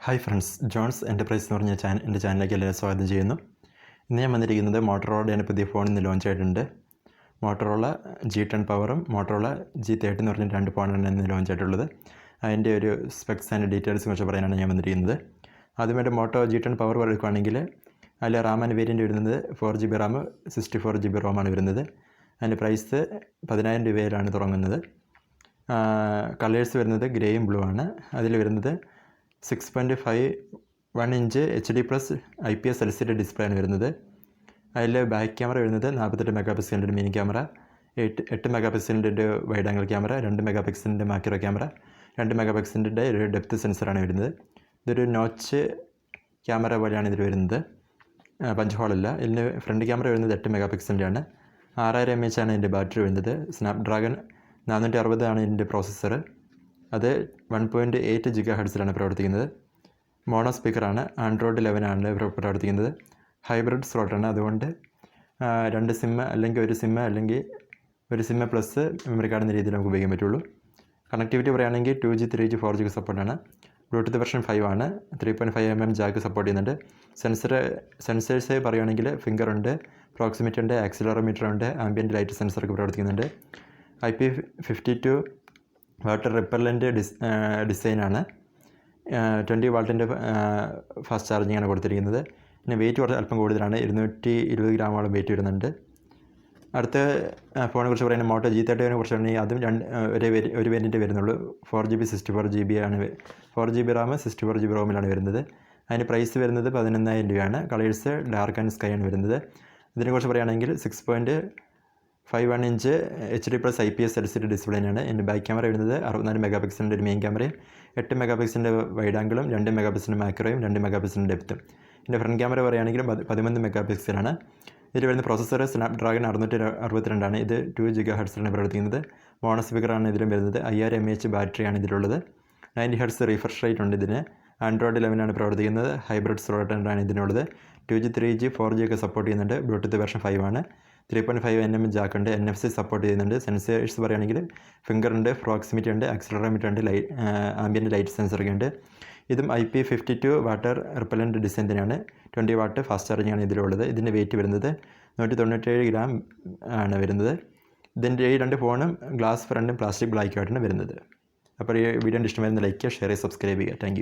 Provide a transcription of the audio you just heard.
Hi friends, John's Enterprise എന്ന് പറഞ്ഞ എൻ്റെ ചാനലിലേക്ക് എല്ലാവരും സ്വാഗതം ചെയ്യുന്നു. ഇന്ന് ഞാൻ വന്നിരിക്കുന്നത് മോട്ടറോളയുടെ പുതിയ ഫോണിൽ നിന്ന് ലോഞ്ച് ആയിട്ടുണ്ട്. മോട്ടറോള G10 പവറും മോട്ടറോള G30 എന്ന് പറഞ്ഞ രണ്ട് ഫോണാണ് ഇന്ന് ലോഞ്ച് ആയിട്ടുള്ളത്. അതിൻ്റെ ഒരു സ്പെക്സ് ആൻഡ് ഡീറ്റെയിൽസ് കുറിച്ച് പറയാനാണ് ഞാൻ വന്നിരിക്കുന്നത്. ആദ്യമായിട്ട് മോട്ടോ G10 പവർ എടുക്കുകയാണെങ്കിൽ അതിൽ റാം ആൻഡ് വേരിയൻ്റ് വരുന്നത് 4GB റാം 64GB റോമാണ് വരുന്നത്. അതിൻ്റെ പ്രൈസ് 10,000 രൂപയിലാണ് തുടങ്ങുന്നത്. കളേഴ്സ് വരുന്നത് ഗ്രേയും ബ്ലൂ ആണ്. അതിൽ വരുന്നത് 6.51 inch HD+ IPS LCD display ആണ് വരുന്നത്. അതിൽ ബാക്ക് ക്യാമറ വരുന്നത് 48 മെഗാ പിക്സലിൻ്റെ മിനി ക്യാമറ, 8 മെഗാ പിക്സലിൻ്റെ വൈഡ് ആംഗിൾ ക്യാമറ, 2 മെഗാ പിക്സലിൻ്റെ മാക്രോ ക്യാമറ, 2 മെഗാ പിക്സലിൻ്റെ ഒരു ഡെപ്ത് സെൻസറാണ് വരുന്നത്. ഇതൊരു നോച്ച് ക്യാമറ പോലെയാണ് ഇതിൽ വരുന്നത്, പഞ്ച് ഹോളല്ല. ഇതിന് ഫ്രണ്ട് ക്യാമറ വരുന്നത് 8 മെഗാ പിക്സലിൻ്റെ ആണ്. 6000 mAh ആണ് ഇതിൻ്റെ ബാറ്ററി വരുന്നത്. Snapdragon 460 ആണ് ഇതിൻ്റെ പ്രോസസ്സർ. അത് 1.8 GHz പ്രവർത്തിക്കുന്നത്. മോണോ സ്പീക്കറാണ്. ആൻഡ്രോയിഡ് 11 ആണ് പ്രവർത്തിക്കുന്നത്. ഹൈബ്രിഡ് സ്ലോട്ടാണ്. അതുകൊണ്ട് 2 സിം അല്ലെങ്കിൽ ഒരു സിം അല്ലെങ്കിൽ ഒരു സിം പ്ലസ് മെമ്മറി കാർഡ് എന്ന രീതിയിൽ നമുക്ക് ഉപയോഗിക്കാൻ പറ്റുള്ളൂ. കണക്ടിവിറ്റി പറയുകയാണെങ്കിൽ 2G 3G 4G സപ്പോർട്ടാണ്. ബ്ലൂടൂത്ത് വെർഷൻ 5 ആണ്. 3.5mm ജാക്ക് സപ്പോർട്ട് ചെയ്യുന്നുണ്ട്. സെൻസേഴ്സ് പറയുകയാണെങ്കിൽ ഫിംഗർ ഉണ്ട്, പ്രോക്സിമിറ്റി ഉണ്ട്, ആക്സിലറോമീറ്റർ ഉണ്ട്, ആംബിയൻറ്റ് ലൈറ്റ് സെൻസറൊക്കെ പ്രവർത്തിക്കുന്നുണ്ട്. IP52 വാട്ടർ റിപ്പല്ലൻ്റ് ഡിസൈനാണ്. 20 വാട്ടിൻ്റെ ഫാസ്റ്റ് ചാർജിങ്ങാണ് കൊടുത്തിരിക്കുന്നത്. പിന്നെ വെയിറ്റ് കുറച്ച് അല്പം കൂടുതലാണ്, 220 ഗ്രാമോളം വെയിറ്റ് വരുന്നുണ്ട്. അടുത്ത ഫോണിനെ കുറിച്ച് പറയുന്നത് മോട്ടോ G30നെ കുറിച്ച് പറഞ്ഞാൽ അതും ഒരു വേരിയൻറ്റ് വരുന്നുള്ളൂ. 4GB 64GB ആണ്. 4GB റാം 64GB റോമിലാണ് വരുന്നത്. അതിന് പ്രൈസ് വരുന്നത് 11,000 രൂപയാണ്. കളേഴ്സ് ഡാർക്ക് ആൻഡ് സ്കൈ ആണ് വരുന്നത്. ഇതിനെക്കുറിച്ച് പറയുകയാണെങ്കിൽ 6.51 ഇഞ്ച് HD+ IPS LCD ഡിസ്പ്ലേനാണ്. എൻ്റെ ബാക്ക് ക്യാമറ വരുന്നത് 64 മെഗാ പിക്സലിൻ്റെ ഒരു മെയിൻ ക്യാമറയും, 8 മെഗാ പിക്സലിൻ്റെ വൈഡ് ആംഗിളും, 2 മെഗാ പിക്സലിൻ്റെ മാക്രോയും, 2 മെഗാ പിക്സലിൻ്റെ ഡെപ്തും. എൻ്റെ ഫ്രണ്ട് ക്യാമറ പറയുകയാണെങ്കിൽ 13 മെഗാ പിക്സലാണ്. ഇതിൽ വരുന്ന പ്രോസസ്സർ Snapdragon 662 ആണ്. ഇത് 2 GHz പ്രവർത്തിക്കുന്നത്. മോണോ സ്പീക്കറാണ് ഇതിലും വരുന്നത്. 5000 mAh ബാറ്ററിയാണ് ഇതിലുള്ളത്. 90 Hz റീഫ്രഷ് റേറ്റ് ഉണ്ട് ഇതിന്. ആൻഡ്രോയിഡ് 11 ആണ് പ്രവർത്തിക്കുന്നത്. ഹൈബ്രിഡ് സ്ലോട്ടാണ് ഇതിനുള്ളത്. 2G 3G 4G ഒക്കെ സപ്പോർട്ട് ചെയ്യുന്നുണ്ട്. ബ്ലൂടൂത്ത് വെർഷൻ 5 ആണ്. 3.5mm ജാക്ക് ഉണ്ട്. NFC സപ്പോർട്ട് ചെയ്യുന്നുണ്ട്. സെൻസേഴ്സ് പറയുകയാണെങ്കിൽ ഫിംഗർ ഉണ്ട്, പ്രോക്സിമിറ്റി ഉണ്ട്, ആക്സിലറോമീറ്റർ ഉണ്ട്, ആംബിയൻറ്റ് ലൈറ്റ് സെൻസറൊക്കെ ഉണ്ട്. ഇതും IP52 വാട്ടർ റിപ്പല്ലൻ്റ് ഡിസൈൻ തന്നെയാണ്. 20 വാട്ട് ഫാസ്റ്റ് ചാർജിങ്ങാണ് ഇതിലുള്ളത്. ഇതിൻ്റെ വെയിറ്റ് വരുന്നത് 197 ഗ്രാം ആണ് വരുന്നത്. ഇതിൻ്റെ ഈ രണ്ട് ഫോണും ഗ്ലാസ് ഫ്രണ്ടും പ്ലാസ്റ്റിക് ബ്ലാക്കുമായിട്ടാണ് വരുന്നത്. അപ്പോൾ ഈ വീഡിയോ ഇഷ്ടമായിരുന്ന ലൈക്ക് ചെയ്യുക, ഷെയർ ചെയ്യുക, സബ്സ്ക്രൈബ് ചെയ്യുക. Thank you.